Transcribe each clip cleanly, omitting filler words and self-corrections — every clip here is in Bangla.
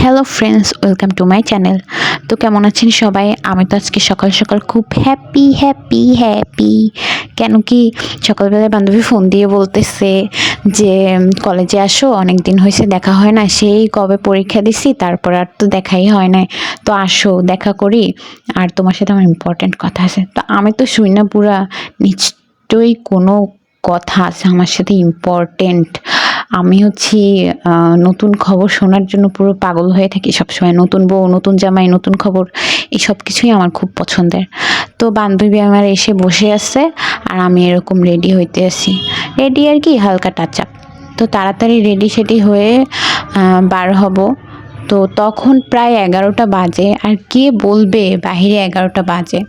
Hello friends, welcome to my channel. তো কেমন আছেন সবাই? আমি তো আজকে সকাল সকাল খুব হ্যাপি। কেন কি সকালবেলায় বান্ধবী ফোন দিয়ে বলতেছে যে কলেজে আসো, অনেক দিন হয়েছে দেখা হয় না, সেই কবে পরীক্ষা দিছি, তারপর আর তো দেখাই হয় না। তো আসো দেখা করি, আর তোমার সাথে আমার ইম্পর্টেন্ট কথা আছে। তো আমি তো শুই না পুরা, নিশ্চয়ই কোনো কথা আছে আমার সাথে ইম্পর্টেন্ট। আমি হচ্ছি নতুন খবর শোনার জন্য পুরো পাগল হয়ে থাকি সবসময়। নতুন বউ, নতুন জামাই, নতুন খবর, এই সব কিছুই আমার খুব পছন্দের। তো বান্ধবী আমার এসে বসে আছে, আর আমি এরকম রেডি হইতে আছি। রেডি আর কি, হালকা টাচ আপ। তো তাড়াতাড়ি রেডি সেডি হয়ে বার হব। তো তখন প্রায় 11টা বাজে, আর কে বলবে বাহিরে 11টা বাজে।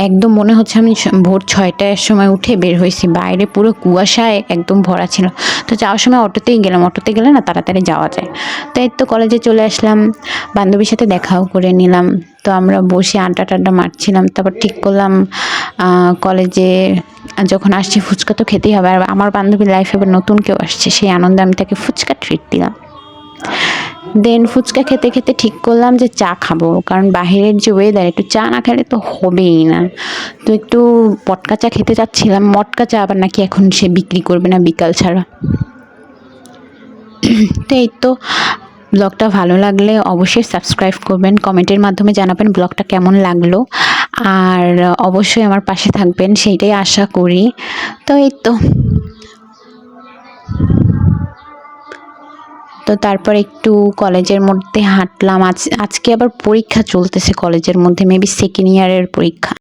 একদম মনে হচ্ছে আমি ভোর 6টার সময় উঠে বের হয়েছি। বাইরে পুরো কুয়াশায় একদম ভরা ছিল। তো যাওয়ার সময় অটোতেই গেলাম, অটোতে গেলে না তাড়াতাড়ি যাওয়া যায়। তো এই তো কলেজে চলে আসলাম, বান্ধবীর সাথে দেখাও করে নিলাম। তো আমরা বসে আড্ডা টাড্ডা মারছিলাম। তারপর ঠিক করলাম কলেজে যখন আসছি ফুচকা তো খেতেই হবে। আর আমার বান্ধবীর লাইফে এবার নতুন কেউ আসছে, সেই আনন্দে আমি তাকে ফুচকা ট্রিট দিলাম। দেন ফুচকা খেতে খেতে ঠিক করলাম যে চা খাবো, কারণ বাহিরের যে ওয়েদার, একটু চা না খেলে তো হবেই না। তো একটু পটকা চা খেতে চাচ্ছিলাম। মটকা চা আবার নাকি এখন সে বিক্রি করবে না বিকাল ছাড়া। তো এই তো, ব্লগটা ভালো লাগলে অবশ্যই সাবস্ক্রাইব করবেন, কমেন্টের মাধ্যমে জানাবেন ব্লগটা কেমন লাগলো, আর অবশ্যই আমার পাশে থাকবেন, সেইটাই আশা করি। তো এই তো, তারপর একটু কলেজের মধ্যে হাঁটলাম। আজকে আবার পরীক্ষা চলতেছে কলেজের মধ্যে, মেবি সেকেন্ড ইয়ারের পরীক্ষা।